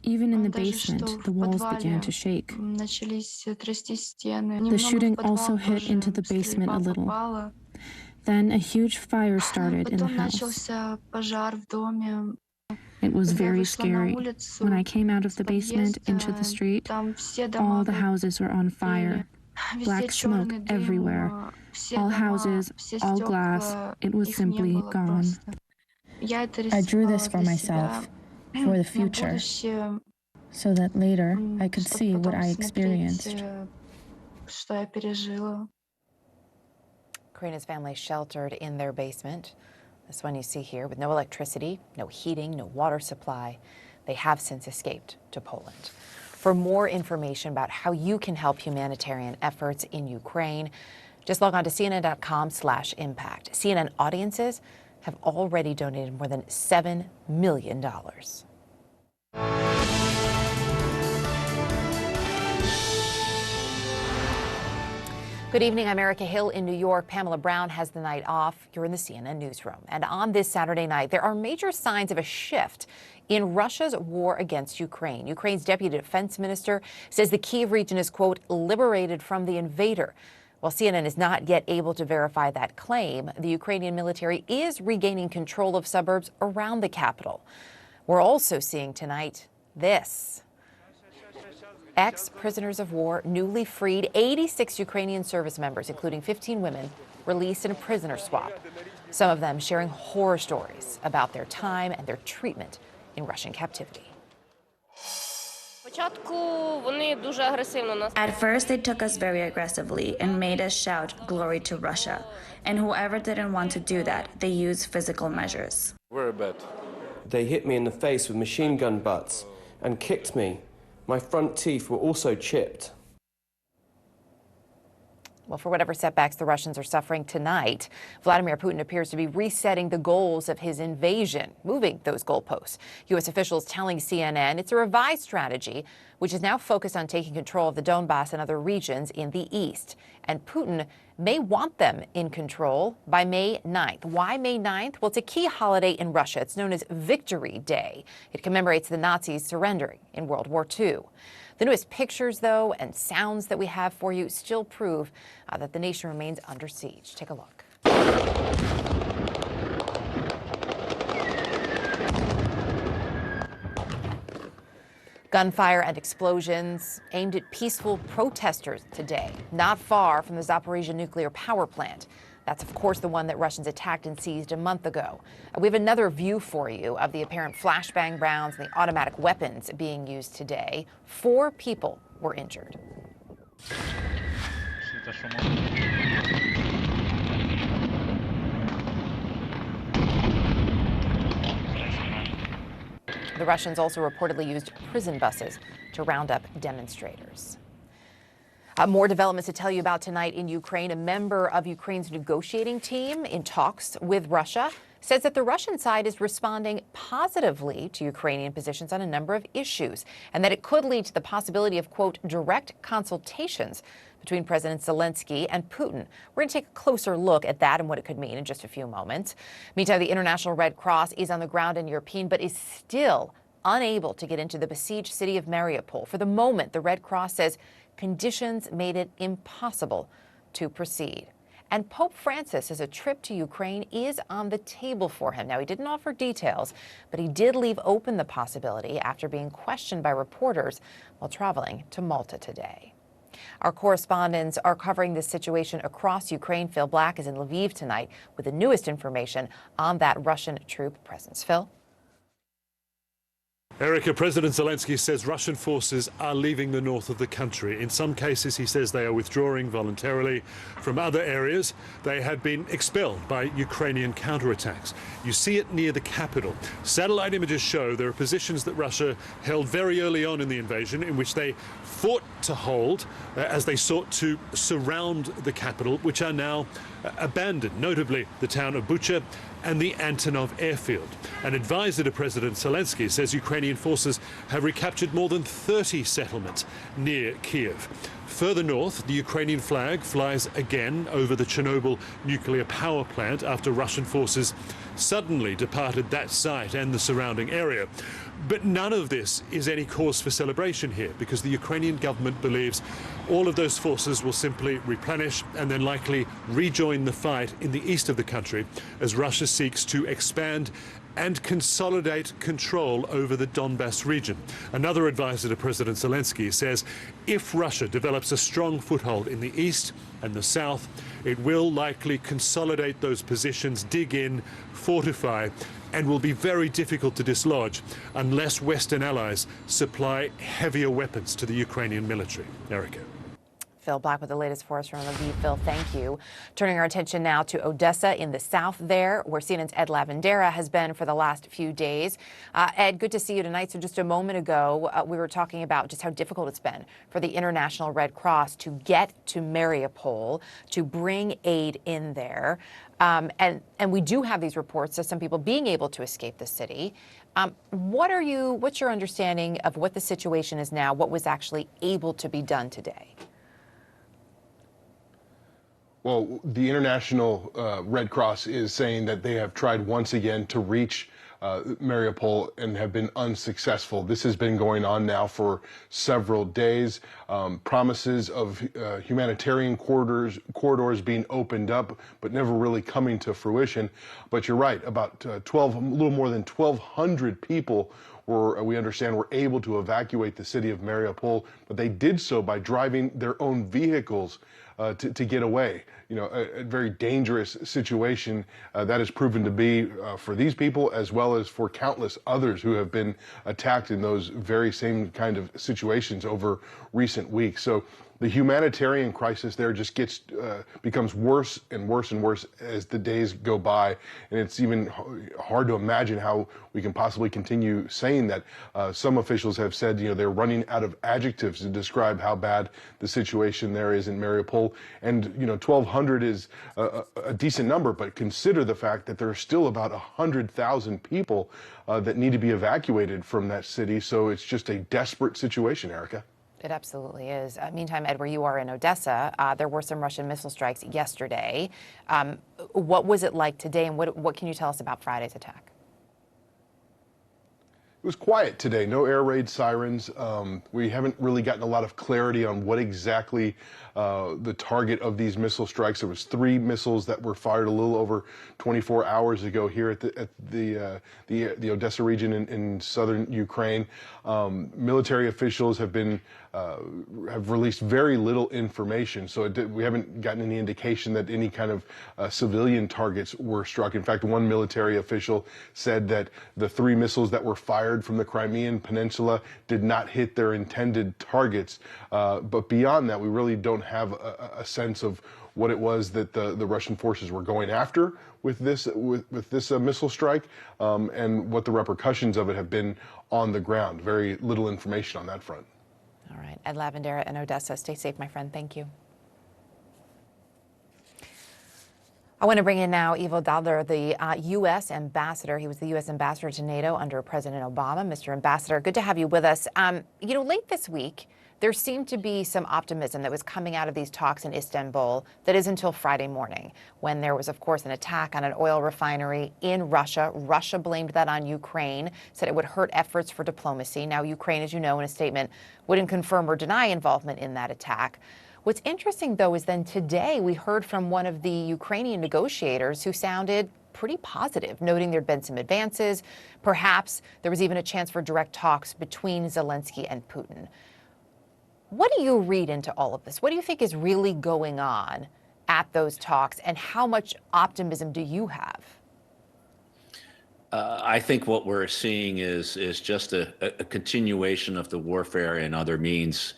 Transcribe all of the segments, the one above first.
Even in the basement, the walls began to shake. The shooting also hit into the basement a little. Then a huge fire started in the house. It was very scary. When I came out of the basement into the street, all the houses were on fire. Black smoke everywhere. All houses, all glass. It was simply gone. I drew this for myself, for the future, so that later I could see what I experienced. Karina's family sheltered in their basement. This one you see here, with no electricity, no heating, no water supply. They have since escaped to Poland. For more information about how you can help humanitarian efforts in Ukraine, just log on to CNN.com/impact. CNN audiences have already donated more than $7 million. Good evening. I'm Erica Hill in New York. Pamela Brown has the night off. You're in the CNN newsroom. And on this Saturday night, there are major signs of a shift in Russia's war against Ukraine. Ukraine's deputy defense minister says the Kyiv region is, quote, liberated from the invader. While CNN is not yet able to verify that claim, the Ukrainian military is regaining control of suburbs around the capital. We're also seeing tonight this. Ex-prisoners of war, newly freed 86 Ukrainian service members, including 15 women, released in a prisoner swap. Some of them sharing horror stories about their time and their treatment in Russian captivity. At first, they took us very aggressively and made us shout "Glory to Russia." And whoever didn't want to do that, they used physical measures. Very bad. They hit me in the face with machine gun butts and kicked me. My front teeth were also chipped. Well, for whatever setbacks the Russians are suffering tonight, Vladimir Putin appears to be resetting the goals of his invasion, moving those goalposts. U.S. officials telling CNN it's a revised strategy, which is now focused on taking control of the Donbass and other regions in the east. And Putin may want them in control by May 9th. Why May 9th? Well, it's a key holiday in Russia. It's known as Victory Day. It commemorates the Nazis surrendering in World War II. The newest pictures, though, and sounds that we have for you still prove that the nation remains under siege. Take a look. Gunfire and explosions aimed at peaceful protesters today, not far from the Zaporizhzhia nuclear power plant. That's, of course, the one that Russians attacked and seized a month ago. We have another view for you of the apparent flashbang rounds and the automatic weapons being used today. 4 people were injured. The Russians also reportedly used prison buses to round up demonstrators. More developments to tell you about tonight in Ukraine. A member of Ukraine's negotiating team in talks with Russia says that the Russian side is responding positively to Ukrainian positions on a number of issues, and that it could lead to the possibility of, quote, direct consultations between President Zelensky and Putin. We're going to take a closer look at that and what it could mean in just a few moments. Meantime, the International Red Cross is on the ground in Irpin, but is still unable to get into the besieged city of Mariupol. For the moment, the Red Cross says conditions made it impossible to proceed. And Pope Francis says a trip to Ukraine is on the table for him. Now, he didn't offer details, but he did leave open the possibility after being questioned by reporters while traveling to Malta today. Our correspondents are covering this situation across Ukraine. Phil Black is in Lviv tonight with the newest information on that Russian troop presence. Phil? Erica, President Zelensky says Russian forces are leaving the north of the country. In some cases, he says they are withdrawing voluntarily. From other areas, they had been expelled by Ukrainian counterattacks. You see it near the capital. Satellite images show there are positions that Russia held very early on in the invasion in which they fought to hold as they sought to surround the capital, which are now abandoned, notably the town of Bucha and the Antonov airfield. An advisor to President Zelensky says Ukrainian forces have recaptured more than 30 settlements near Kyiv. Further north, the Ukrainian flag flies again over the Chernobyl nuclear power plant after Russian forces suddenly departed that site and the surrounding area. But none of this is any cause for celebration here, because the Ukrainian government believes all of those forces will simply replenish and then likely rejoin the fight in the east of the country as Russia seeks to expand and consolidate control over the Donbas region. Another advisor to President Zelensky says if Russia develops a strong foothold in the east and the south, it will likely consolidate those positions, dig in, fortify, and will be very difficult to dislodge unless Western allies supply heavier weapons to the Ukrainian military. Erica. Phil Black with the latest for us from Lviv. Phil, thank you. Turning our attention now to Odessa in the south there, where CNN's Ed Lavandera has been for the last few days. Ed, good to see you tonight. So just a moment ago, we were talking about just how difficult it's been for the International Red Cross to get to Mariupol, to bring aid in there. And we do have these reports of some people being able to escape the city. What's your understanding of what the situation is now, what was actually able to be done today? Well, the International Red Cross is saying that they have tried once again to reach Mariupol and have been unsuccessful. This has been going on now for several days. Promises of humanitarian corridors being opened up, but never really coming to fruition. But you're right, about a little more than 1,200 people we understand were able to evacuate the city of Mariupol, but they did so by driving their own vehicles to get away. You know, a very dangerous situation that has proven to be for these people, as well as for countless others who have been attacked in those very same kind of situations over recent weeks. So the humanitarian crisis there just becomes worse and worse and worse as the days go by. And it's even hard to imagine how we can possibly continue saying that. Some officials have said, you know, they're running out of adjectives to describe how bad the situation there is in Mariupol. And, you know, 1,200 is a decent number, but consider the fact that there are still about 100,000 people that need to be evacuated from that city. So it's just a desperate situation, Erica. It absolutely is. Meantime, Ed, where you are in Odessa, there were some Russian missile strikes yesterday. What was it like today, and what can you tell us about Friday's attack? It was quiet today, no air raid sirens. We haven't really gotten a lot of clarity on what exactly the target of these missile strikes. There was 3 missiles that were fired a little over 24 hours ago here at the Odessa region in southern Ukraine. Military officials have released very little information, so we haven't gotten any indication that any kind of civilian targets were struck. In fact, one military official said that the 3 missiles that were fired from the Crimean Peninsula did not hit their intended targets. But beyond that, we really don't have a sense of what it was that the Russian forces were going after with this missile strike, and what the repercussions of it have been on the ground. Very little information on that front. All right. Ed Lavandera in Odessa. Stay safe, my friend. Thank you. I want to bring in now Ivo Daalder, the U.S. ambassador. He was the U.S. ambassador to NATO under President Obama. Mr. Ambassador, good to have you with us. You know, late this week, there seemed to be some optimism that was coming out of these talks in Istanbul that is until Friday morning, when there was, of course, an attack on an oil refinery in Russia. Russia blamed that on Ukraine, said it would hurt efforts for diplomacy. Now, Ukraine, as you know, in a statement, wouldn't confirm or deny involvement in that attack. What's interesting, though, is then today we heard from one of the Ukrainian negotiators who sounded pretty positive, noting there'd been some advances. Perhaps there was even a chance for direct talks between Zelensky and Putin. What do you read into all of this? What do you think is really going on at those talks, and how much optimism do you have? I think what we're seeing is just a continuation of the warfare and other means,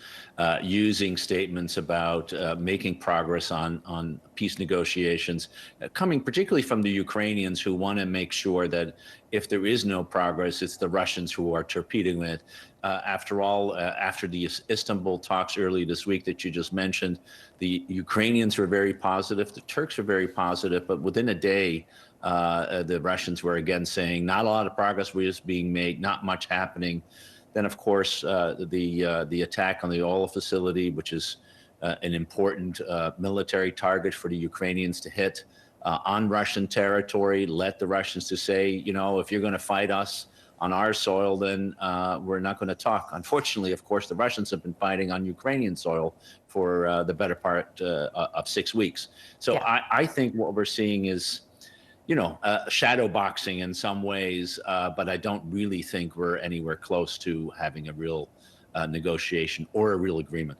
using statements about making progress on peace negotiations, coming particularly from the Ukrainians, who want to make sure that if there is no progress, it's the Russians who are torpedoing it. After all, after the Istanbul talks early this week that you just mentioned, the Ukrainians were very positive, the Turks were very positive, but within a day, the Russians were again saying not a lot of progress was being made, not much happening. Then, of course, the attack on the oil facility, which is an important military target for the Ukrainians to hit on Russian territory, led the Russians to say, you know, if you're going to fight us on our soil, then we're not going to talk. Unfortunately, of course, the Russians have been fighting on Ukrainian soil for the better part of 6 weeks. So yeah. I think what we're seeing is, shadow boxing in some ways, but I don't really think we're anywhere close to having a real negotiation or a real agreement.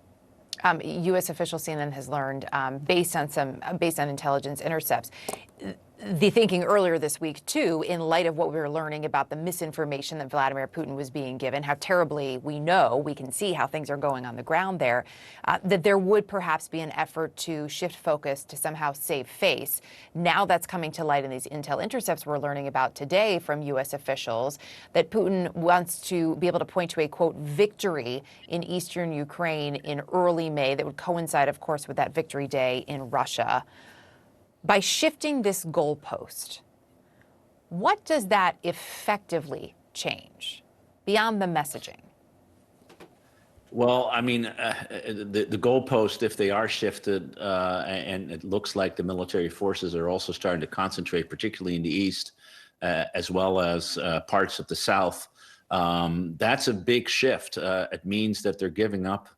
U.S. officials, CNN has learned, based on intelligence intercepts, the thinking earlier this week, too, in light of what we were learning about the misinformation that Vladimir Putin was being given, how terribly we can see how things are going on the ground there, that there would perhaps be an effort to shift focus to somehow save face. Now that's coming to light in these intel intercepts we're learning about today from U.S. officials, that Putin wants to be able to point to a, quote, victory in eastern Ukraine in early May that would coincide, of course, with that victory day in Russia. By shifting this goalpost, what does that effectively change beyond the messaging? Well, I mean, the goalpost, if they are shifted, and it looks like the military forces are also starting to concentrate, particularly in the east, as well as parts of the south, that's a big shift. It means that they're giving up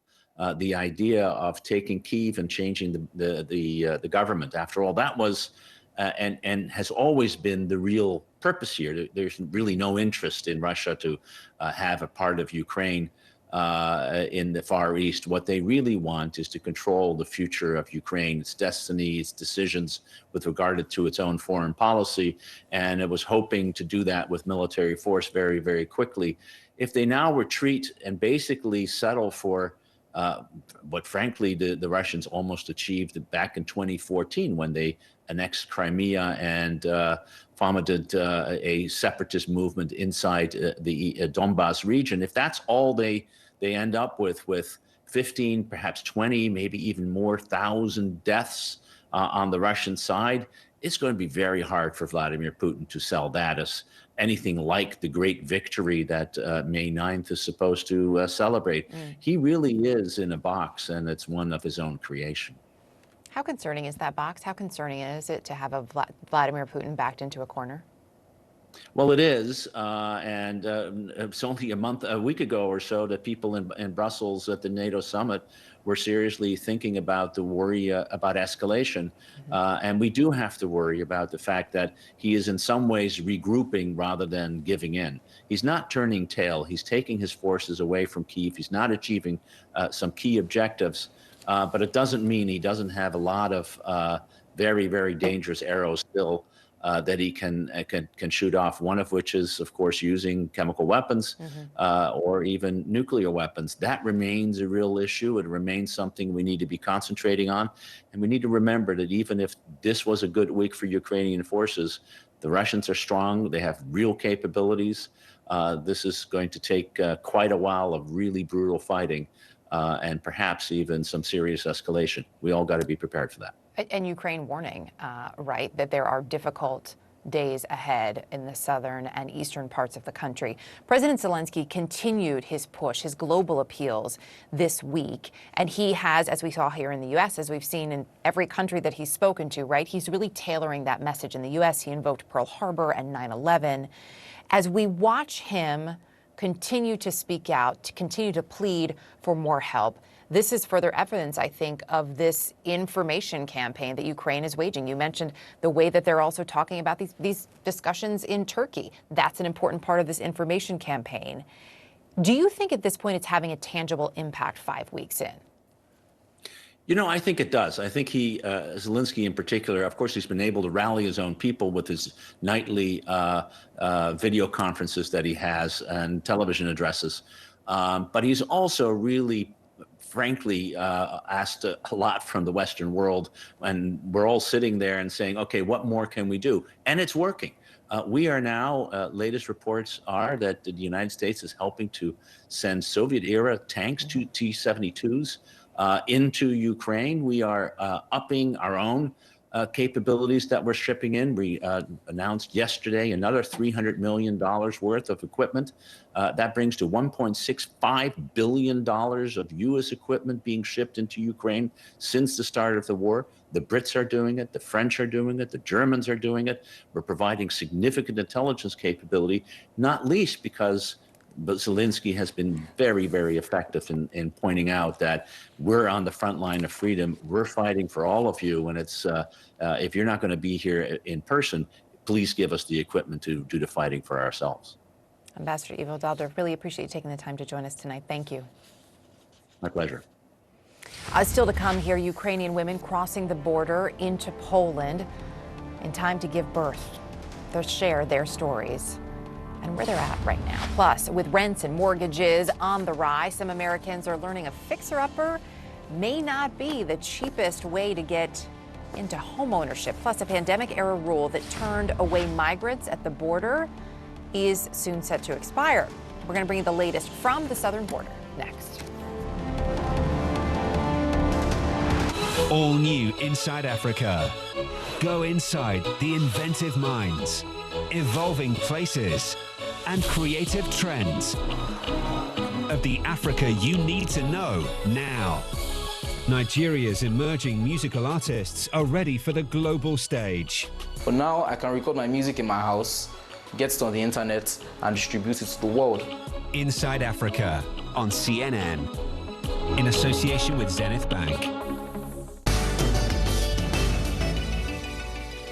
the idea of taking Kyiv and changing the government. After all, that was and has always been the real purpose here. There's really no interest in Russia to have a part of Ukraine in the Far East. What they really want is to control the future of Ukraine, its destiny, its decisions with regard to its own foreign policy. And it was hoping to do that with military force very, very quickly. If they now retreat and basically settle for what, frankly, the Russians almost achieved back in 2014 when they annexed Crimea and fomented a separatist movement inside the Donbas region. If that's all they end up with 15, perhaps 20, maybe even more thousand deaths on the Russian side, it's going to be very hard for Vladimir Putin to sell that as anything like the great victory that May 9th is supposed to celebrate. He really is in a box, and it's one of his own creation. How concerning is that box? How concerning is it to have a Vladimir Putin backed into a corner? Well, it is, and it's only a week ago or so that people in Brussels at the NATO summit were seriously thinking about the worry about escalation. And we do have to worry about the fact that he is in some ways regrouping rather than giving in. He's not turning tail. He's taking his forces away from Kyiv. He's not achieving some key objectives, but it doesn't mean he doesn't have a lot of very, very dangerous arrows still that he can shoot off, one of which is, of course, using chemical weapons or even nuclear weapons. That remains a real issue. It remains something we need to be concentrating on. And we need to remember that even if this was a good week for Ukrainian forces, the Russians are strong. They have real capabilities. This is going to take quite a while of really brutal fighting and perhaps even some serious escalation. We all got to be prepared for that. And Ukraine warning, right, that there are difficult days ahead in the southern and eastern parts of the country. President Zelensky continued his push, his global appeals this week. And he has, as we saw here in the U.S., as we've seen in every country that he's spoken to, right, he's really tailoring that message. In the U.S., he invoked Pearl Harbor and 9/11. As we watch him continue to speak out, to continue to plead for more help, this is further evidence, I think, of this information campaign that Ukraine is waging. You mentioned the way that they're also talking about these discussions in Turkey. That's an important part of this information campaign. Do you think at this point it's having a tangible impact 5 weeks in? You know, I think it does. I think he, Zelensky in particular, of course, he's been able to rally his own people with his nightly video conferences that he has and television addresses. But he's also really, frankly, asked a lot from the Western world, and we're all sitting there and saying, okay, what more can we do? And it's working. We are now, latest reports are that the United States is helping to send Soviet-era tanks, T-72s, into Ukraine. We are upping our own capabilities that we're shipping in. We announced yesterday another $300 million worth of equipment. That brings to $1.65 billion of U.S. equipment being shipped into Ukraine since the start of the war. The Brits are doing it, the French are doing it, the Germans are doing it. We're providing significant intelligence capability, not least because Zelensky has been very, very effective in pointing out that we're on the front line of freedom. We're fighting for all of you. And it's if you're not going to be here in person, please give us the equipment to do the fighting for ourselves. Ambassador Ivo Daalder, really appreciate you taking the time to join us tonight. Thank you. My pleasure. Still to come here, Ukrainian women crossing the border into Poland in time to give birth. They'll share their stories and where they're at right now. Plus, with rents and mortgages on the rise, some Americans are learning a fixer-upper may not be the cheapest way to get into homeownership. Plus, a pandemic-era rule that turned away migrants at the border is soon set to expire. We're going to bring you the latest from the southern border next. All new Inside Africa. Go inside the inventive minds, evolving places, and creative trends of the Africa you need to know now. Nigeria's emerging musical artists are ready for the global stage. For now, I can record my music in my house, get it on the internet, and distribute it to the world. Inside Africa on CNN, in association with Zenith Bank.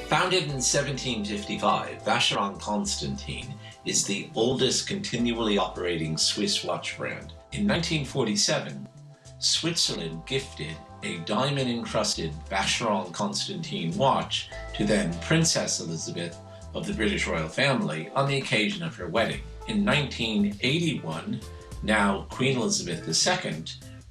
Founded in 1755, Vacheron Constantin is the oldest continually operating Swiss watch brand. In 1947, Switzerland gifted a diamond-encrusted Vacheron Constantin watch to then Princess Elizabeth of the British royal family on the occasion of her wedding. In 1981, now Queen Elizabeth II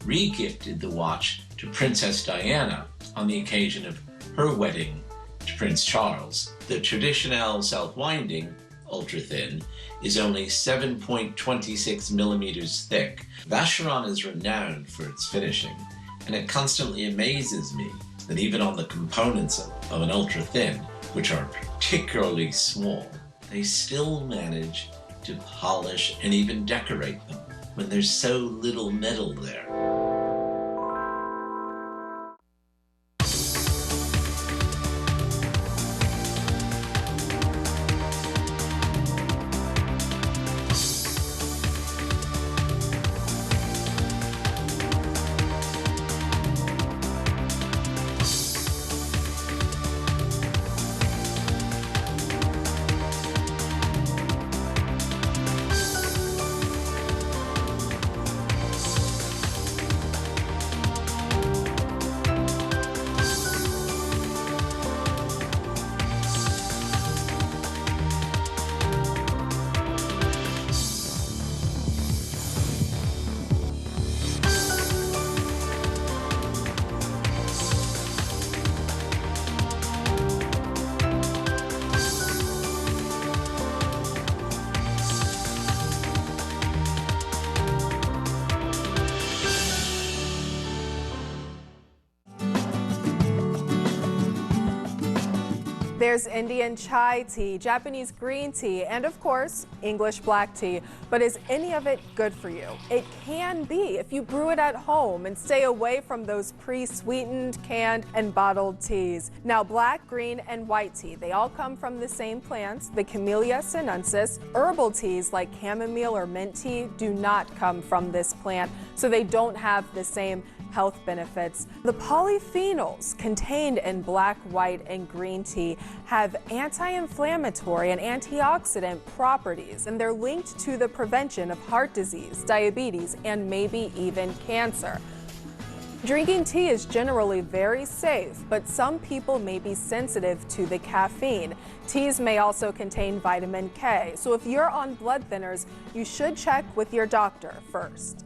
re-gifted the watch to Princess Diana on the occasion of her wedding to Prince Charles. The traditional self-winding ultra-thin is only 7.26 millimeters thick. Vacheron is renowned for its finishing, and it constantly amazes me that even on the components of an ultra-thin, which are particularly small, they still manage to polish and even decorate them when there's so little metal there. There's Indian chai tea, Japanese green tea, and of course, English black tea. But is any of it good for you? It can be if you brew it at home and stay away from those pre-sweetened, canned, and bottled teas. Now, black, green, and white tea, they all come from the same plants, the Camellia sinensis. Herbal teas like chamomile or mint tea do not come from this plant, so they don't have the same health benefits. The polyphenols contained in black, white, and green tea have anti-inflammatory and antioxidant properties, and they're linked to the prevention of heart disease, diabetes, and maybe even cancer. Drinking tea is generally very safe, but some people may be sensitive to the caffeine. Teas may also contain vitamin K, so if you're on blood thinners, you should check with your doctor first.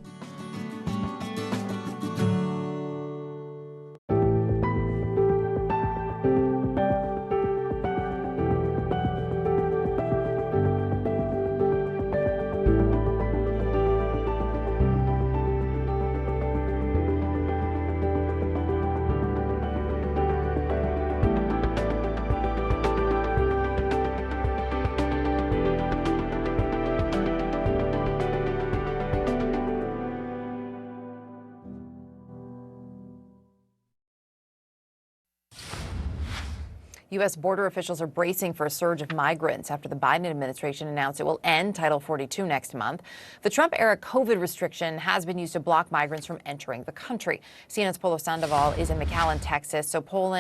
U.S. border officials are bracing for a surge of migrants after the Biden administration announced it will end Title 42 next month. The Trump-era COVID restriction has been used to block migrants from entering the country. CNN's Polo Sandoval is in McAllen, Texas. So, Polo,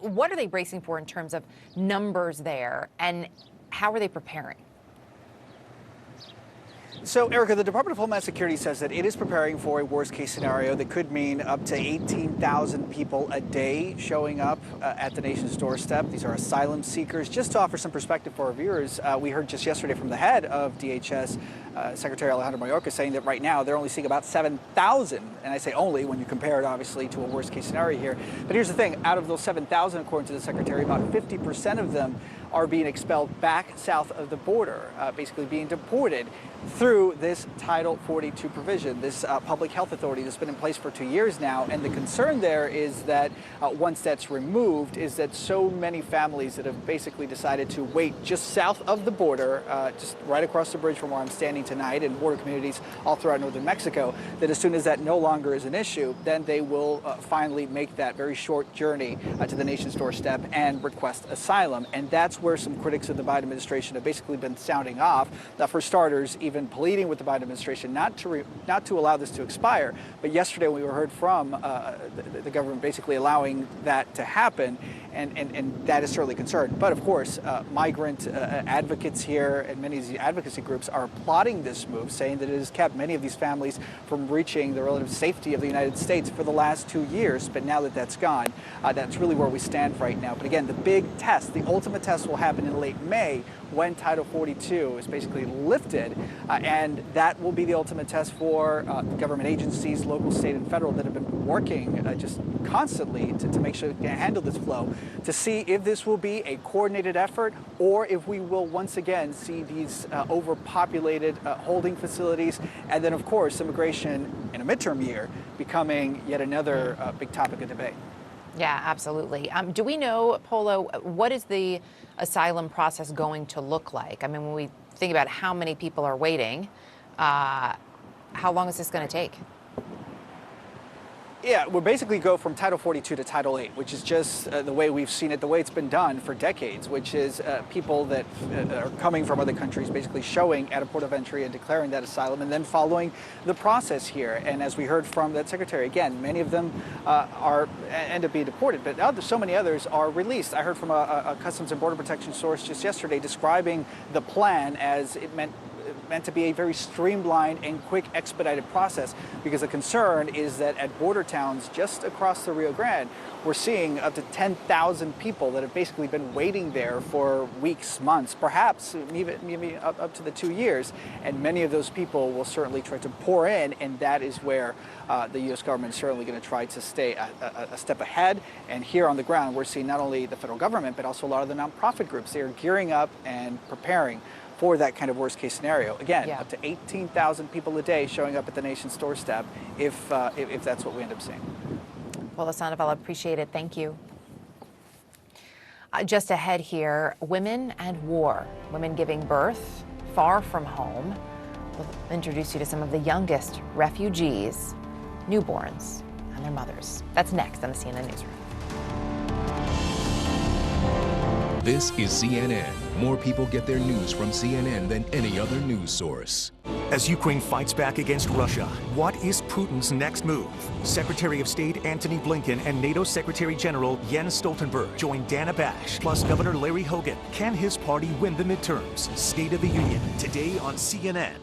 what are they bracing for in terms of numbers there, and how are they preparing? So, Erica, the Department of Homeland Security says that it is preparing for a worst-case scenario that could mean up to 18,000 people a day showing up at the nation's doorstep. These are asylum seekers. Just to offer some perspective for our viewers, we heard just yesterday from the head of DHS, Secretary Alejandro Mayorkas, saying that right now they're only seeing about 7,000. And I say only when you compare it, obviously, to a worst-case scenario here. But here's the thing. Out of those 7,000, according to the Secretary, about 50% of them are being expelled back south of the border, basically being deported through this Title 42 provision, this public health authority that's been in place for 2 years now. And the concern there is that once that's removed, is that so many families that have basically decided to wait just south of the border, just right across the bridge from where I'm standing tonight, in border communities all throughout northern Mexico, that as soon as that no longer is an issue, then they will finally make that very short journey to the nation's doorstep and request asylum. And that's where some critics of the Biden administration have basically been sounding off. For starters, even pleading with the Biden administration not to allow this to expire. But yesterday, we heard from the government basically allowing that to happen, and that is certainly a concern. But of course, migrant advocates here and many of the advocacy groups are applauding this move, saying that it has kept many of these families from reaching the relative safety of the United States for the last 2 years. But now that that's gone, that's really where we stand right now. But again, the big test, the ultimate test, will happen in late May, when Title 42 is basically lifted, and that will be the ultimate test for government agencies, local, state, and federal, that have been working just constantly to make sure to handle this flow, to see if this will be a coordinated effort or if we will once again see these overpopulated holding facilities, and then of course immigration in a midterm year becoming yet another big topic of debate. Yeah, absolutely. Do we know, Polo, what is the asylum process going to look like? I mean, when we think about how many people are waiting, how long is this going to take? Yeah, we'll basically go from Title 42 to Title 8, which is just the way we've seen it, the way it's been done for decades, which is people that are coming from other countries basically showing at a port of entry and declaring that asylum, and then following the process here. And as we heard from that secretary, again, many of them end up being deported, but so many others are released. I heard from a Customs and Border Protection source just yesterday describing the plan as it meant to be a very streamlined and quick, expedited process, because the concern is that at border towns just across the Rio Grande, we're seeing up to 10,000 people that have basically been waiting there for weeks, months, perhaps maybe up to the 2 years. And many of those people will certainly try to pour in, and that is where the U.S. government is certainly going to try to stay a step ahead. And here on the ground, we're seeing not only the federal government, but also a lot of the nonprofit groups. They are gearing up and preparing for that kind of worst-case scenario. Again, up to 18,000 people a day showing up at the nation's doorstep if that's what we end up seeing. Well, Sandoval, I appreciate it. Thank you. Just ahead here, women and war. Women giving birth far from home. We'll introduce you to some of the youngest refugees, newborns, and their mothers. That's next on the CNN Newsroom. This is CNN. More people get their news from CNN than any other news source. As Ukraine fights back against Russia, what is Putin's next move? Secretary of State Antony Blinken and NATO Secretary General Jens Stoltenberg join Dana Bash, plus Governor Larry Hogan. Can his party win the midterms? State of the Union, today on CNN.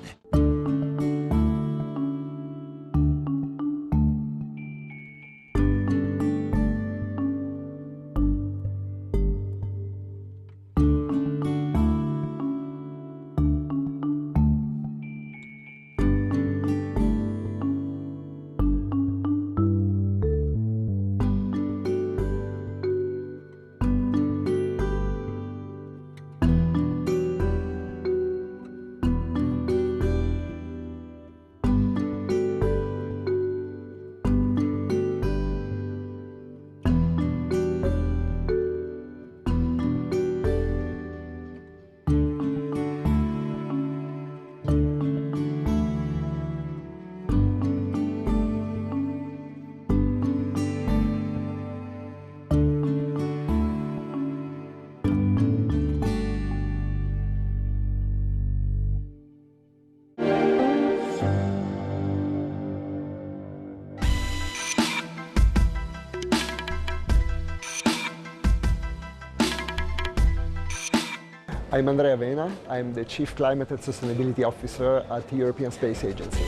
I'm Andrea Vena. I'm the Chief Climate and Sustainability Officer at the European Space Agency.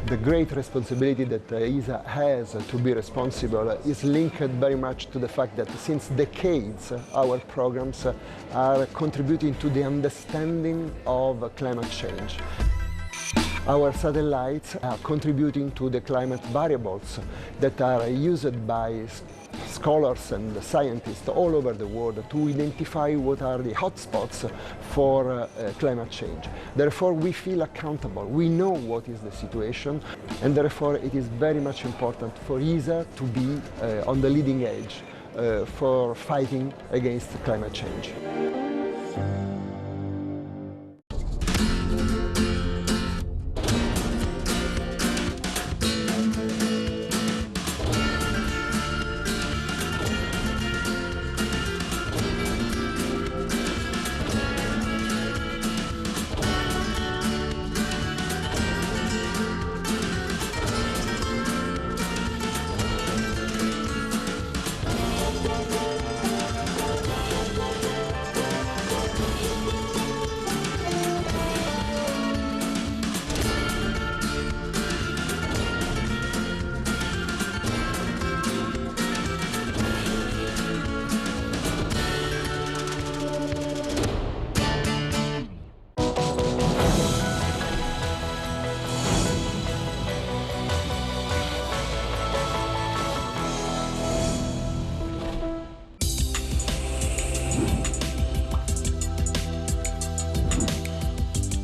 The great responsibility that ESA has to be responsible is linked very much to the fact that since decades our programs are contributing to the understanding of climate change. Our satellites are contributing to the climate variables that are used by scholars and scientists all over the world to identify what are the hotspots for climate change. Therefore, we feel accountable. We know what is the situation, and therefore it is very much important for ESA to be on the leading edge for fighting against climate change.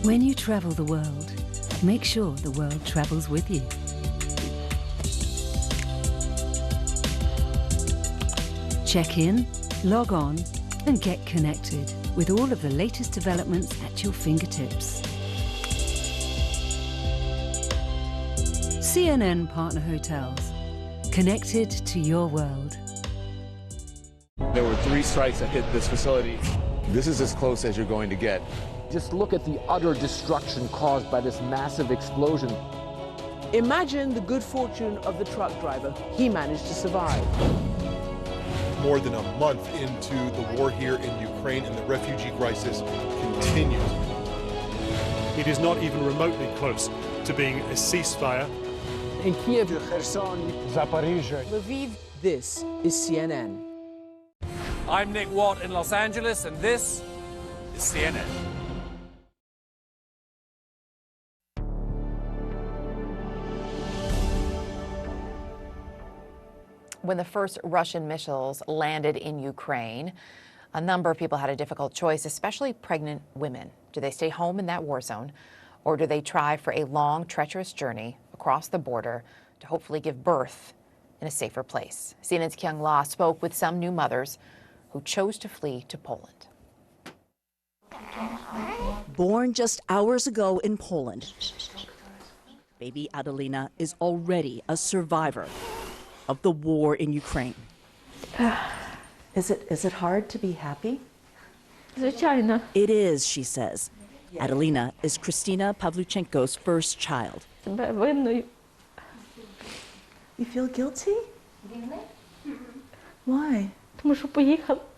When you travel the world, make sure the world travels with you. Check in, log on, and get connected with all of the latest developments at your fingertips. CNN Partner Hotels, connected to your world. There were 3 strikes that hit this facility. This is as close as you're going to get. Just look at the utter destruction caused by this massive explosion. Imagine the good fortune of the truck driver. He managed to survive. More than a month into the war here in Ukraine, and the refugee crisis continues. It is not even remotely close to being a ceasefire. In Kiev, Kherson, Zaporizhzhia, Lviv, this is CNN. I'm Nick Watt in Los Angeles, and this is CNN. When the first Russian missiles landed in Ukraine, a number of people had a difficult choice, especially pregnant women. Do they stay home in that war zone, or do they try for a long, treacherous journey across the border to hopefully give birth in a safer place? CNN's Kyung La spoke with some new mothers who chose to flee to Poland. Born just hours ago in Poland, baby Adelina is already a survivor of the war in Ukraine. Is it hard to be happy? Звичайно. It is, she says. Adelina is Kristina Pavluchenko's first child. You feel guilty? Why?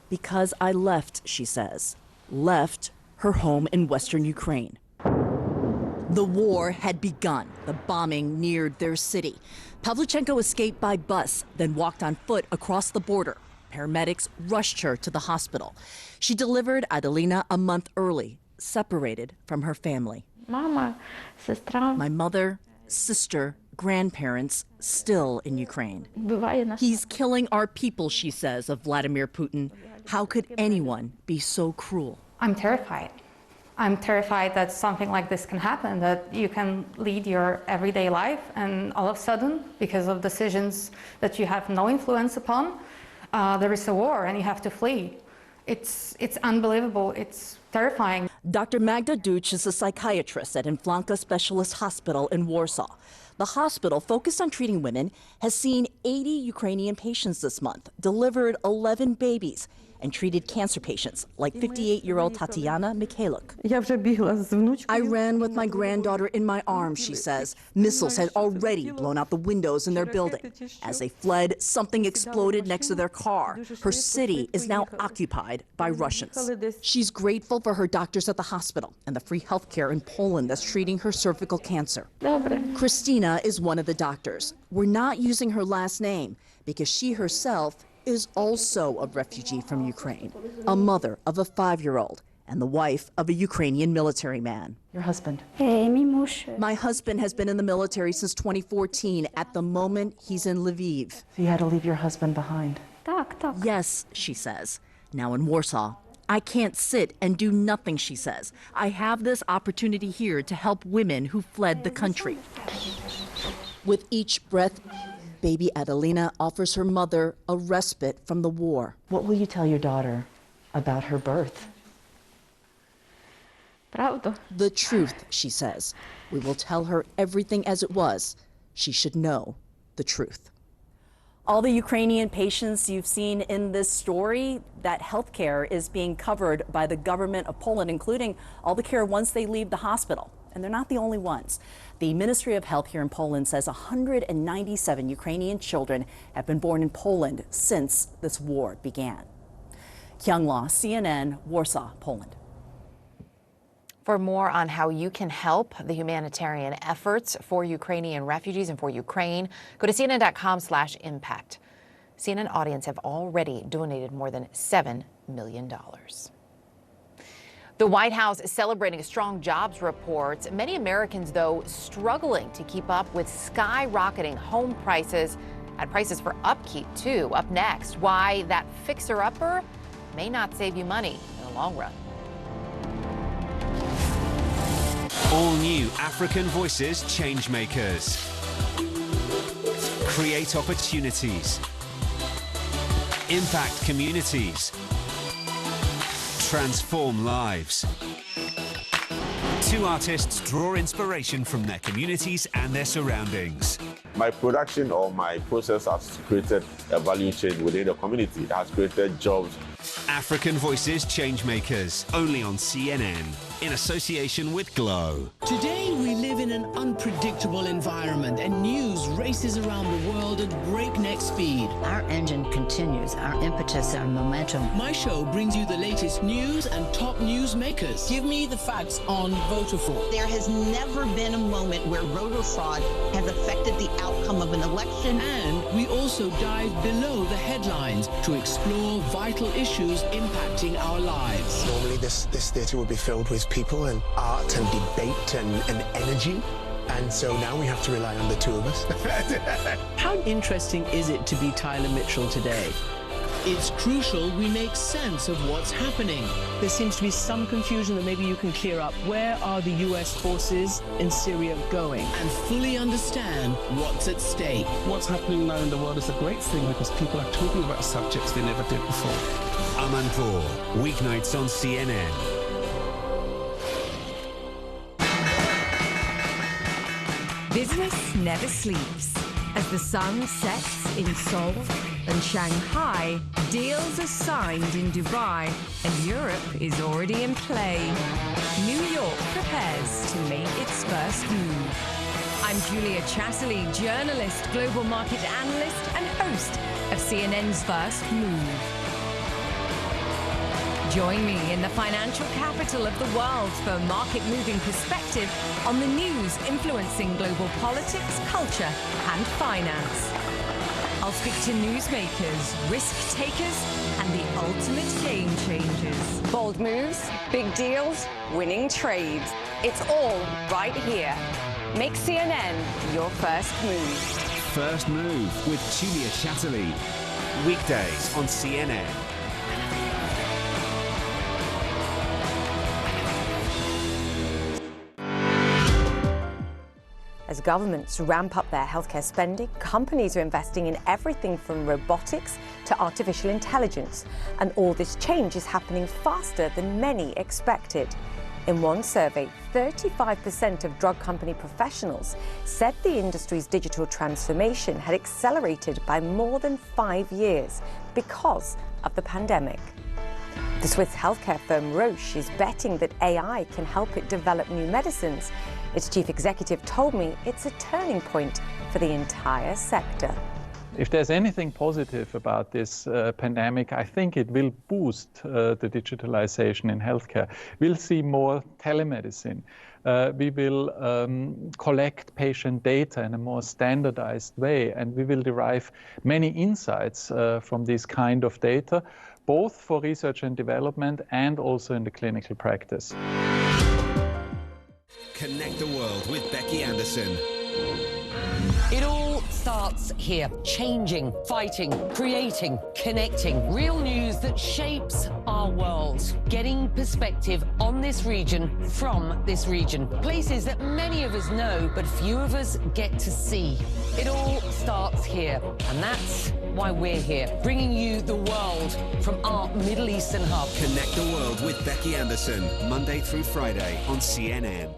Because I left, she says. Left her home in western Ukraine. The war had begun. The bombing neared their city. Pavluchenko escaped by bus, then walked on foot across the border. Paramedics rushed her to the hospital. She delivered Adelina a month early, separated from her family. Mama, sestra. My mother, sister, grandparents still in Ukraine. He's killing our people, she says of Vladimir Putin. How could anyone be so cruel? I'm terrified. I'm terrified that something like this can happen, that you can lead your everyday life and all of a sudden, because of decisions that you have no influence upon, there is a war and you have to flee. It's unbelievable. It's terrifying. Dr. Magda Duch is a psychiatrist at Inflanka Specialist Hospital in Warsaw. The hospital, focused on treating women, has seen 80 Ukrainian patients this month, delivered 11 babies, and treated cancer patients like 58-year-old Tatiana Mikhailuk. I ran with my granddaughter in my arms, she says. Missiles had already blown out the windows in their building. As they fled, something exploded next to their car. Her city is now occupied by Russians. She's grateful for her doctors at the hospital and the free health care in Poland that's treating her cervical cancer. Christina is one of the doctors. We're not using her last name because she herself is also a refugee from Ukraine, a mother of a 5-year-old and the wife of a Ukrainian military man. Your husband? My husband has been in the military since 2014. At the moment, he's in Lviv. So you had to leave your husband behind? Yes, she says. Now in Warsaw, I can't sit and do nothing, she says. I have this opportunity here to help women who fled the country. With each breath, baby Adelina offers her mother a respite from the war. What will you tell your daughter about her birth? The truth, she says. We will tell her everything as it was. She should know the truth. All the Ukrainian patients you've seen in this story, that health care is being covered by the government of Poland, including all the care once they leave the hospital. And they're not the only ones. The Ministry of Health here in Poland says 197 Ukrainian children have been born in Poland since this war began. Kyung Law, CNN, Warsaw, Poland. For more on how you can help the humanitarian efforts for Ukrainian refugees and for Ukraine, go to CNN.com/impact. CNN audience have already donated more than $7 million. The White House is celebrating strong jobs reports. Many Americans, though, struggling to keep up with skyrocketing home prices and prices for upkeep, too. Up next, why that fixer-upper may not save you money in the long run. All new African Voices Changemakers. Create opportunities. Impact communities. Transform lives. Two artists draw inspiration from their communities and their surroundings. My production or my process has created a value chain within the community. It has created jobs. African Voices Changemakers, only on CNN, in association with Glow. Today we live in an unpredictable environment and news races around the world at breakneck speed. Our engine continues, our impetus, our momentum. My show brings you the latest news and top news makers. Give me the facts on voter fraud. There has never been a moment where voter fraud has affected the outcome of an election. And we also dive below the headlines to explore vital issues impacting our lives. Normally this theatre would be filled with people and art and debate and energy. And so now we have to rely on the two of us. How interesting is it to be Tyler Mitchell today? It's crucial we make sense of what's happening. There seems to be some confusion that maybe you can clear up. Where are the US forces in Syria going? And fully understand what's at stake. What's happening now in the world is a great thing because people are talking about subjects they never did before. Amanpour, weeknights on CNN. Business never sleeps. As the sun sets in Seoul and Shanghai, deals are signed in Dubai, and Europe is already in play. New York prepares to make its first move. I'm Julia Chatterley, journalist, global market analyst, and host of CNN's First Move. Join me in the financial capital of the world for market-moving perspective on the news influencing global politics, culture, and finance. I'll speak to newsmakers, risk takers, and the ultimate game changers. Bold moves, big deals, winning trades. It's all right here. Make CNN your first move. First Move with Julia Chatterley. Weekdays on CNN. As governments ramp up their healthcare spending, companies are investing in everything from robotics to artificial intelligence. And all this change is happening faster than many expected. In one survey, 35% of drug company professionals said the industry's digital transformation had accelerated by more than 5 years because of the pandemic. The Swiss healthcare firm Roche is betting that AI can help it develop new medicines. Its chief executive told me it's a turning point for the entire sector. If there's anything positive about this pandemic, I think it will boost the digitalization in healthcare. We'll see more telemedicine. We will collect patient data in a more standardized way, and we will derive many insights from this kind of data, both for research and development and also in the clinical practice. Connect the world with Becky Anderson. It all starts here. Changing, fighting, creating, connecting. Real news that shapes our world. Getting perspective on this region from this region. Places that many of us know, but few of us get to see. It all starts here. And that's why we're here, bringing you the world from our Middle Eastern hub. Connect the world with Becky Anderson, Monday through Friday on CNN.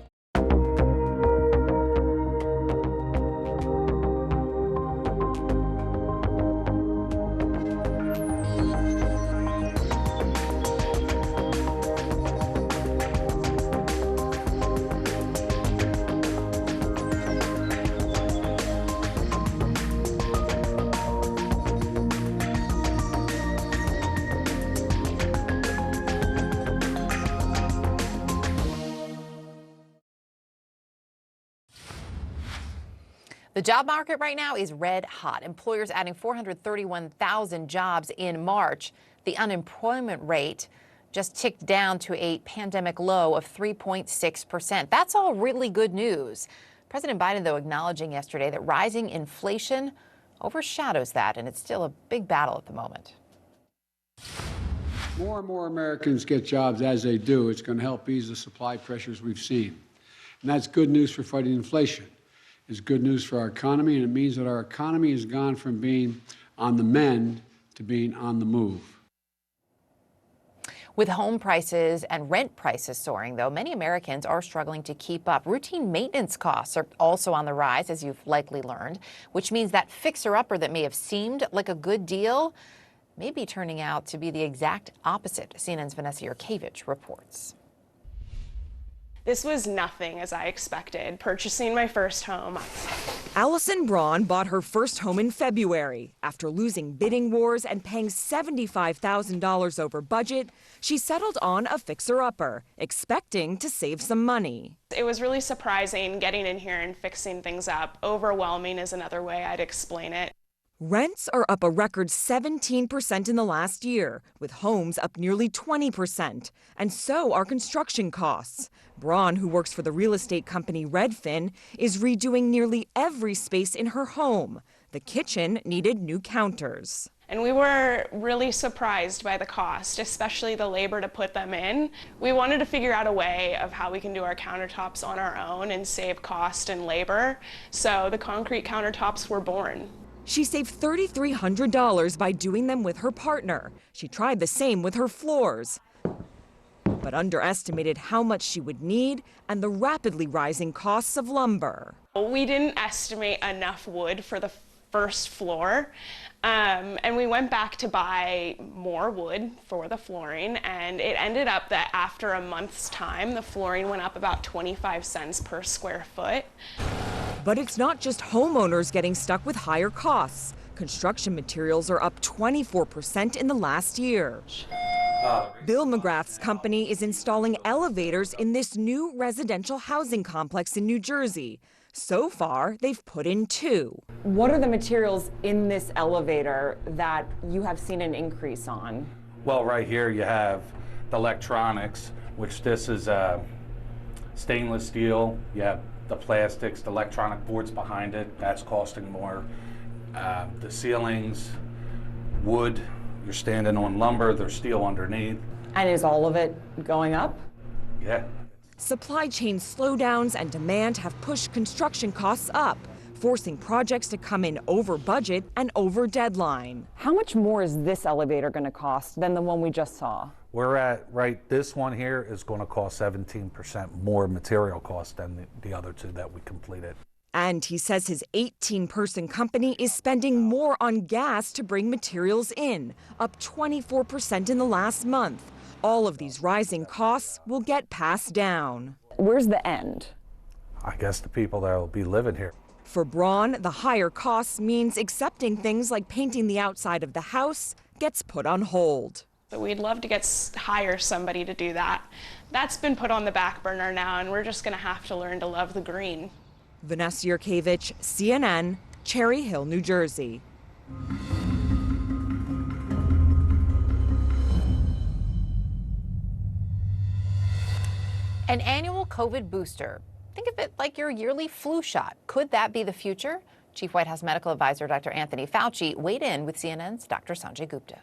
The job market right now is red hot. Employers adding 431,000 jobs in March. The unemployment rate just ticked down to a pandemic low of 3.6%. That's all really good news. President Biden, though, acknowledging yesterday that rising inflation overshadows that, and it's still a big battle at the moment. More and more Americans get jobs as they do. It's going to help ease the supply pressures we've seen. And that's good news for fighting inflation. It's good news for our economy, and it means that our economy has gone from being on the mend to being on the move. With home prices and rent prices soaring, though, many Americans are struggling to keep up. Routine maintenance costs are also on the rise, as you've likely learned, which means that fixer-upper that may have seemed like a good deal may be turning out to be the exact opposite. CNN's Vanessa Yurkevich reports. This was nothing as I expected, purchasing my first home. Allison Braun bought her first home in February. After losing bidding wars and paying $75,000 over budget, she settled on a fixer-upper, expecting to save some money. It was really surprising getting in here and fixing things up. Overwhelming is another way I'd explain it. Rents are up a record 17% in the last year, with homes up nearly 20%. And so are construction costs. Braun, who works for the real estate company Redfin, is redoing nearly every space in her home. The kitchen needed new counters. And we were really surprised by the cost, especially the labor to put them in. We wanted to figure out a way of how we can do our countertops on our own and save cost and labor. So the concrete countertops were born. She saved $3,300 by doing them with her partner. She tried the same with her floors, but underestimated how much she would need and the rapidly rising costs of lumber. We didn't estimate enough wood for the first floor, and we went back to buy more wood for the flooring, and it ended up that after a month's time, the flooring went up about 25 cents per square foot. But it's not just homeowners getting stuck with higher costs. Construction materials are up 24% in the last year. Bill McGrath's company is installing elevators in this new residential housing complex in New Jersey. So far, they've put in 2. What are the materials in this elevator that you have seen an increase on? Well, right here you have the electronics, which this is stainless steel. You have the plastics, the electronic boards behind it, that's costing more. The ceilings, wood, you're standing on lumber, there's steel underneath. And is all of it going up? Yeah. Supply chain slowdowns and demand have pushed construction costs up, forcing projects to come in over budget and over deadline. How much more is this elevator going to cost than the one we just saw? We're at, this one here is going to cost 17% more material cost than the other 2 that we completed. And he says his 18-person company is spending more on gas to bring materials in, up 24% in the last month. All of these rising costs will get passed down. Where's the end? I guess the people that will be living here. For Braun, the higher costs means accepting things like painting the outside of the house gets put on hold. So we'd love to hire somebody to do that. That's been put on the back burner now, and we're just going to have to learn to love the green. Vanessa Yurkevich, CNN, Cherry Hill, New Jersey. An annual COVID booster. Think of it like your yearly flu shot. Could that be the future? Chief White House Medical Advisor Dr. Anthony Fauci weighed in with CNN's Dr. Sanjay Gupta.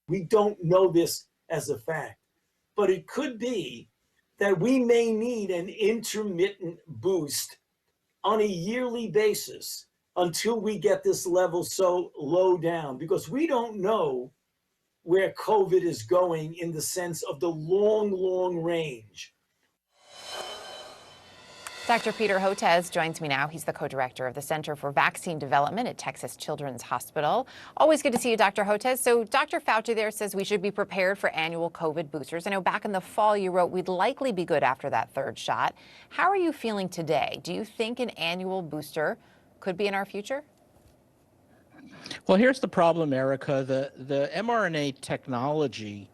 We don't know this as a fact, but it could be that we may need an intermittent boost on a yearly basis until we get this level so low down, because we don't know where COVID is going in the sense of the long range. Dr. Peter Hotez joins me now. He's the co-director of the Center for Vaccine Development at Texas Children's Hospital. Always good to see you, Dr. Hotez. So Dr. Fauci there says we should be prepared for annual COVID boosters. I know back in the fall you wrote we'd likely be good after that third shot. How are you feeling today? Do you think an annual booster could be in our future? Well, here's the problem, Erica. The mRNA technology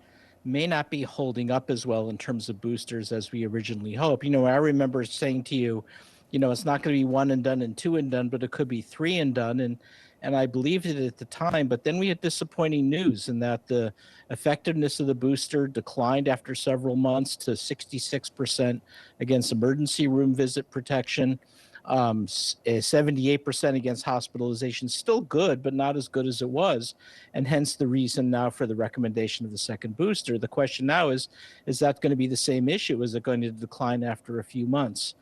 may not be holding up as well in terms of boosters as we originally hoped. I remember saying to you, it's not going to be one and done and two and done, but it could be three and done. And I believed it at the time, but then we had disappointing news in that the effectiveness of the booster declined after several months to 66% against emergency room visit protection. 78% against hospitalization, still good, but not as good as it was. And hence the reason now for the recommendation of the second booster. The question now is that going to be the same issue? Is it going to decline after a few months?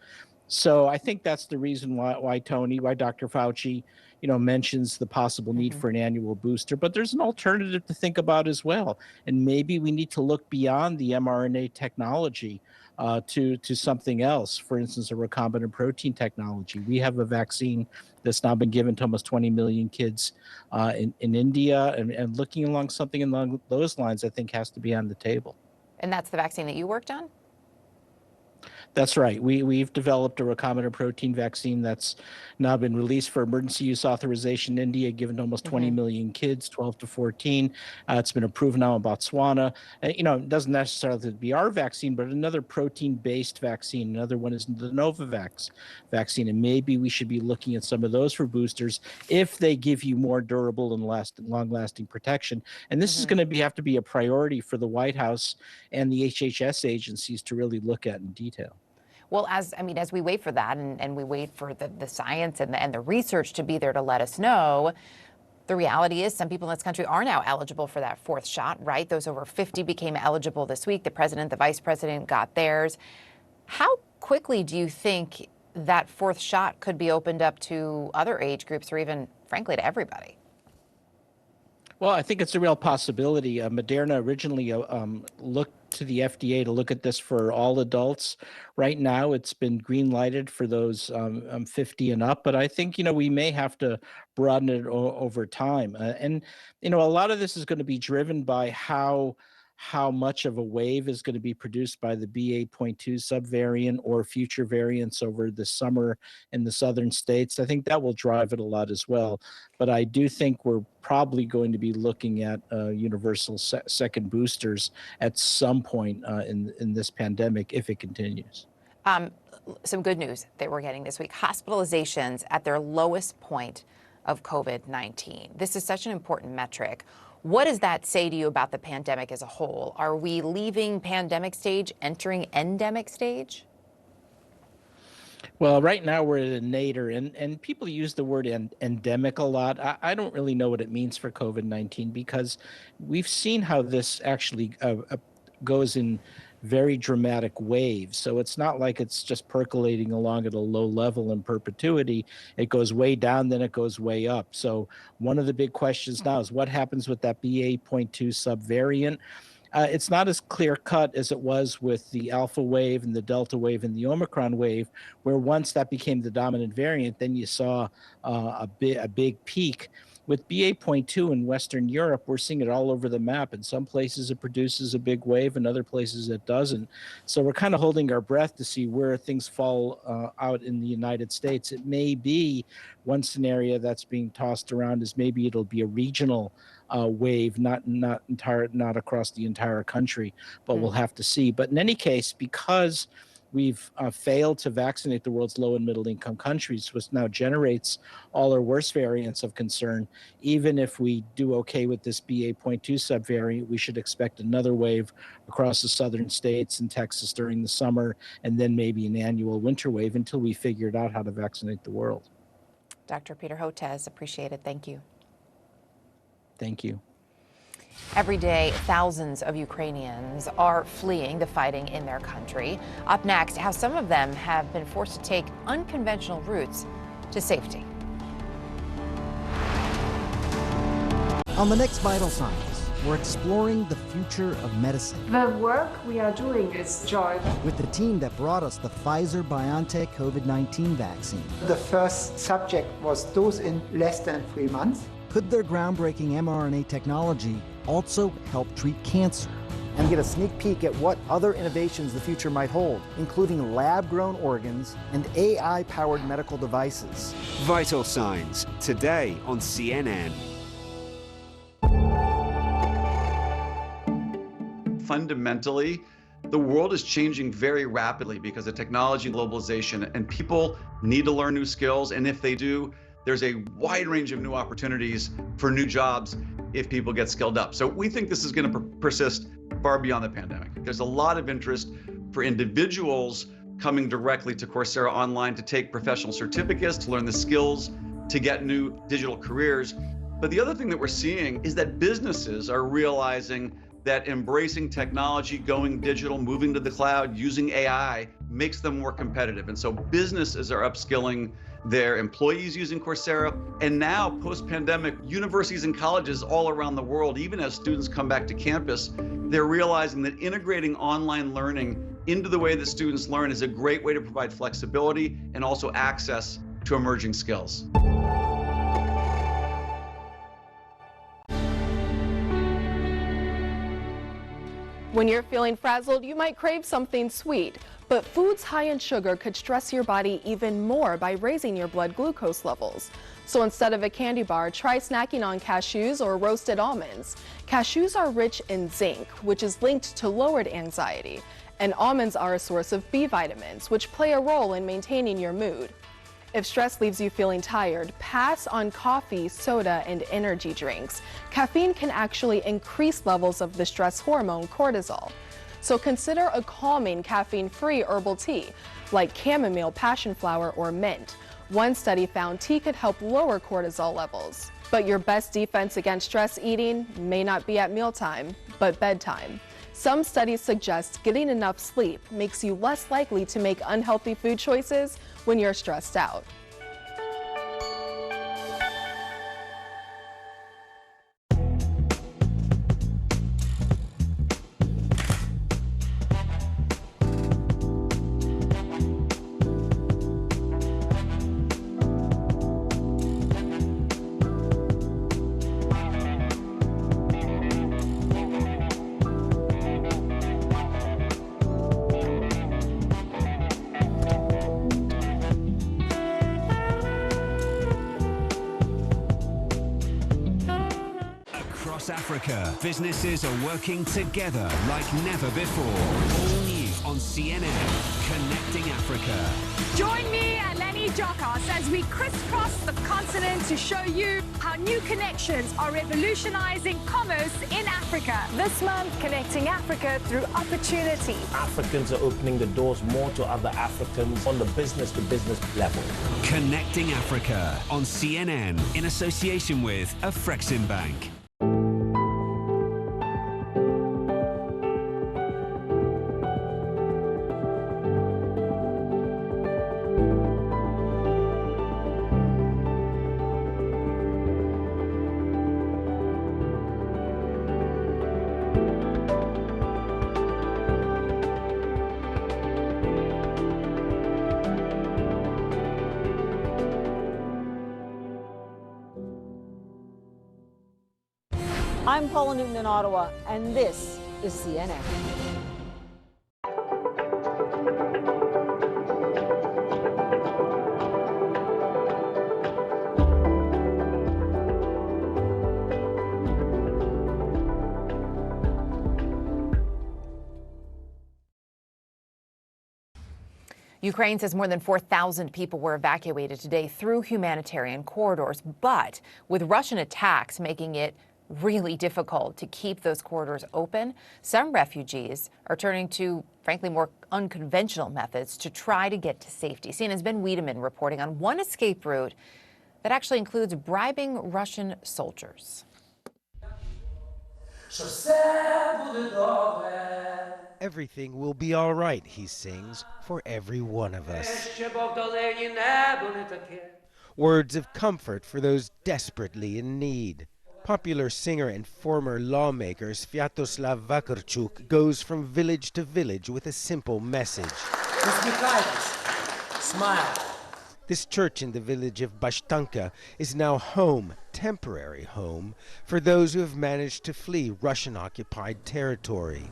So I think that's the reason why Dr. Fauci, mentions the possible need for an annual booster. But there's an alternative to think about as well. And maybe we need to look beyond the mRNA technology to something else, for instance, a recombinant protein technology. We have a vaccine that's now been given to almost 20 million kids in India, and looking along something along those lines, I think, has to be on the table. And that's the vaccine that you worked on? That's right. We've developed a recombinant protein vaccine that's now been released for emergency use authorization in India, given to almost 20 million kids, 12 to 14. It's been approved now in Botswana. It doesn't necessarily have to be our vaccine, but another protein-based vaccine. Another one is the Novavax vaccine, and maybe we should be looking at some of those for boosters if they give you more durable and long-lasting protection. And this is going to have to be a priority for the White House and the HHS agencies to really look at in detail. Well, as we wait for that and we wait for the science and the research to be there to let us know, the reality is some people in this country are now eligible for that fourth shot, right? Those over 50 became eligible this week. The president, the vice president got theirs. How quickly do you think that fourth shot could be opened up to other age groups or even, frankly, to everybody? Well, I think it's a real possibility. Moderna originally looked to the FDA to look at this for all adults. Right now, it's been green lighted for those 50 and up, but I think, we may have to broaden it over time. And a lot of this is going to be driven by how much of a wave is going to be produced by the BA.2 subvariant or future variants over the summer in the southern states. I think that will drive it a lot as well. But I do think we're probably going to be looking at universal second boosters at some point in this pandemic if it continues. Some good news that we're getting this week. Hospitalizations at their lowest point of COVID-19. This is such an important metric. What does that say to you about the pandemic as a whole? Are we leaving pandemic stage, entering endemic stage? Well, right now we're at a nadir, and people use the word endemic a lot. I don't really know what it means for COVID-19 because we've seen how this actually goes in very dramatic waves. So it's not like it's just percolating along at a low level in perpetuity. It goes way down, then it goes way up. So one of the big questions now is what happens with that BA.2 subvariant? It's not as clear cut as it was with the Alpha wave and the Delta wave and the Omicron wave, where once that became the dominant variant, then you saw a big peak With BA.2 in Western Europe, we're seeing it all over the map. In some places it produces a big wave, in other places it doesn't. So we're kind of holding our breath to see where things fall out in the United States. It may be one scenario that's being tossed around is maybe it'll be a regional wave, not across the entire country, but we'll have to see. But in any case, because we've failed to vaccinate the world's low and middle income countries, which now generates all our worst variants of concern. Even if we do okay with this BA.2 subvariant, we should expect another wave across the southern states and Texas during the summer, and then maybe an annual winter wave until we figured out how to vaccinate the world. Dr. Peter Hotez, appreciate it. Thank you. Thank you. Every day, thousands of Ukrainians are fleeing the fighting in their country. Up next, how some of them have been forced to take unconventional routes to safety. On the next Vital Signs, we're exploring the future of medicine. The work we are doing is joy. With the team that brought us the Pfizer-BioNTech COVID-19 vaccine. The first subject was dosed in less than 3 months. Could their groundbreaking mRNA technology also help treat cancer? And get a sneak peek at what other innovations the future might hold, including lab-grown organs and AI-powered medical devices. Vital Signs, today on CNN. Fundamentally, the world is changing very rapidly because of technology and globalization, and people need to learn new skills, and if they do, there's a wide range of new opportunities for new jobs if people get skilled up. So we think this is going to persist far beyond the pandemic. There's a lot of interest for individuals coming directly to Coursera Online to take professional certificates, to learn the skills, to get new digital careers. But the other thing that we're seeing is that businesses are realizing that embracing technology, going digital, moving to the cloud, using AI makes them more competitive. And so businesses are upskilling their employees using Coursera. And now, post-pandemic, universities and colleges all around the world, even as students come back to campus, they're realizing that integrating online learning into the way that students learn is a great way to provide flexibility and also access to emerging skills. When you're feeling frazzled, you might crave something sweet, but foods high in sugar could stress your body even more by raising your blood glucose levels. So instead of a candy bar, try snacking on cashews or roasted almonds. Cashews are rich in zinc, which is linked to lowered anxiety, and almonds are a source of B vitamins, which play a role in maintaining your mood. If stress leaves you feeling tired, pass on coffee, soda, and energy drinks. Caffeine can actually increase levels of the stress hormone cortisol. So consider a calming caffeine-free herbal tea, like chamomile, passion flower, or mint. One study found tea could help lower cortisol levels. But your best defense against stress eating may not be at mealtime, but bedtime. Some studies suggest getting enough sleep makes you less likely to make unhealthy food choices when you're stressed out. Africa, businesses are working together like never before. All new on CNN, Connecting Africa. Join me and Lenny Jokas as we crisscross the continent to show you how new connections are revolutionizing commerce in Africa. This month, Connecting Africa through opportunity. Africans are opening the doors more to other Africans on the business-to-business level. Connecting Africa on CNN in association with Afreximbank. I'm Paula Newton in Ottawa, and this is CNN. Ukraine says more than 4,000 people were evacuated today through humanitarian corridors, but with Russian attacks making it really difficult to keep those corridors open, some refugees are turning to, frankly, more unconventional methods to try to get to safety. CNN's Ben Wiedemann reporting on one escape route that actually includes bribing Russian soldiers. Everything will be all right, he sings, for every one of us. Words of comfort for those desperately in need. Popular singer and former lawmaker Sviatoslav Vakarchuk goes from village to village with a simple message. Smile. This church in the village of Bashtanka is now home, temporary home, for those who have managed to flee Russian-occupied territory.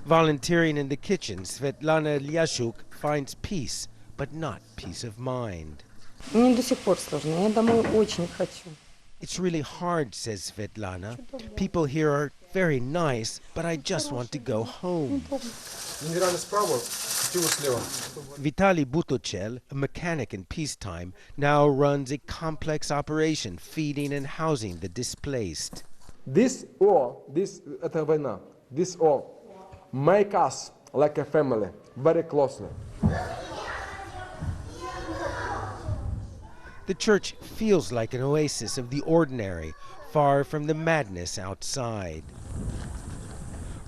Volunteering in the kitchen, Svetlana Lyashuk finds peace, but not peace of mind. It's really hard, says Svetlana. People here are very nice, but I just want to go home. Vitaly Butochel, a mechanic in peacetime, now runs a complex operation feeding and housing the displaced. This all make us like a family, very closely. The church feels like an oasis of the ordinary, far from the madness outside.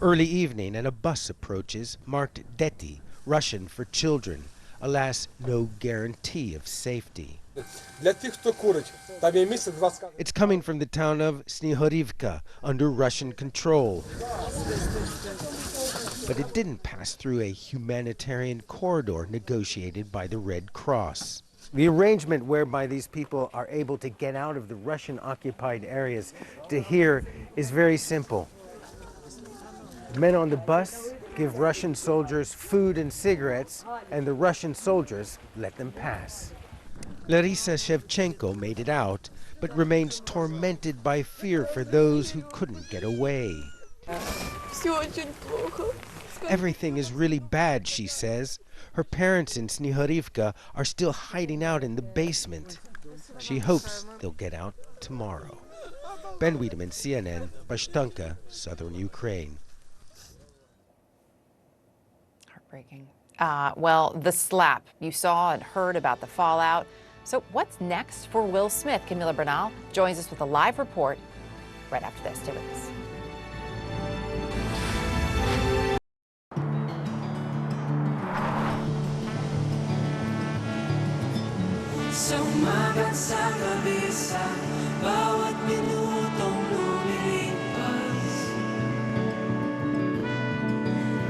Early evening and a bus approaches, marked Deti, Russian for children. Alas, no guarantee of safety. It's coming from the town of Snihorivka, under Russian control. But it didn't pass through a humanitarian corridor negotiated by the Red Cross. The arrangement whereby these people are able to get out of the Russian-occupied areas to here is very simple. Men on the bus give Russian soldiers food and cigarettes, and the Russian soldiers let them pass. Larisa Shevchenko made it out, but remains tormented by fear for those who couldn't get away. Everything is really bad, she says. Her parents in Snihorivka are still hiding out in the basement. She hopes they'll get out tomorrow. Ben Wiedemann, CNN, Bashtanka, southern Ukraine. Heartbreaking. Well, the slap. You saw and heard about the fallout. So what's next for Will Smith? Camila Bernal joins us with a live report right after this. Stay with us. Sumagat-saga bisa bawat minutong lumilipas.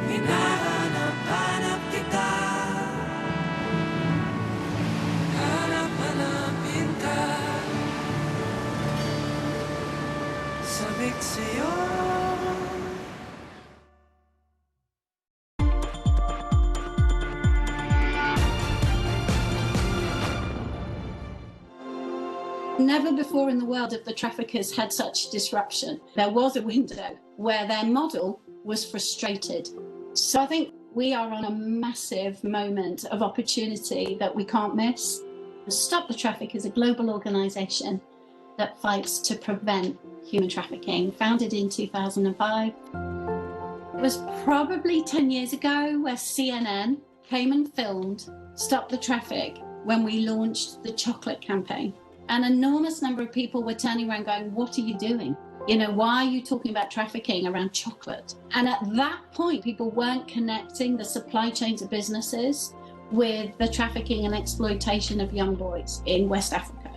Hinahanap-hanap kita, hanap-hanapin ka. Sabik sa'yo. Never before in the world have the traffickers had such disruption. There was a window where their model was frustrated. So I think we are on a massive moment of opportunity that we can't miss. Stop the Traffic is a global organization that fights to prevent human trafficking, founded in 2005. It was probably 10 years ago where CNN came and filmed Stop the Traffic when we launched the chocolate campaign. An enormous number of people were turning around going, what are you doing? You know, why are you talking about trafficking around chocolate? And at that point, people weren't connecting the supply chains of businesses with the trafficking and exploitation of young boys in West Africa.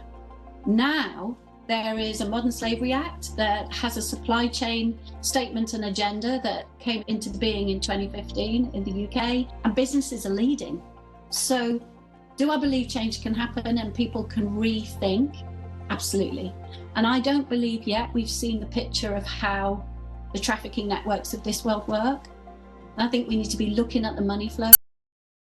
Now, there is a Modern Slavery Act that has a supply chain statement and agenda that came into being in 2015 in the UK, and businesses are leading. So, do I believe change can happen and people can rethink? Absolutely. And I don't believe yet we've seen the picture of how the trafficking networks of this world work. And I think we need to be looking at the money flow.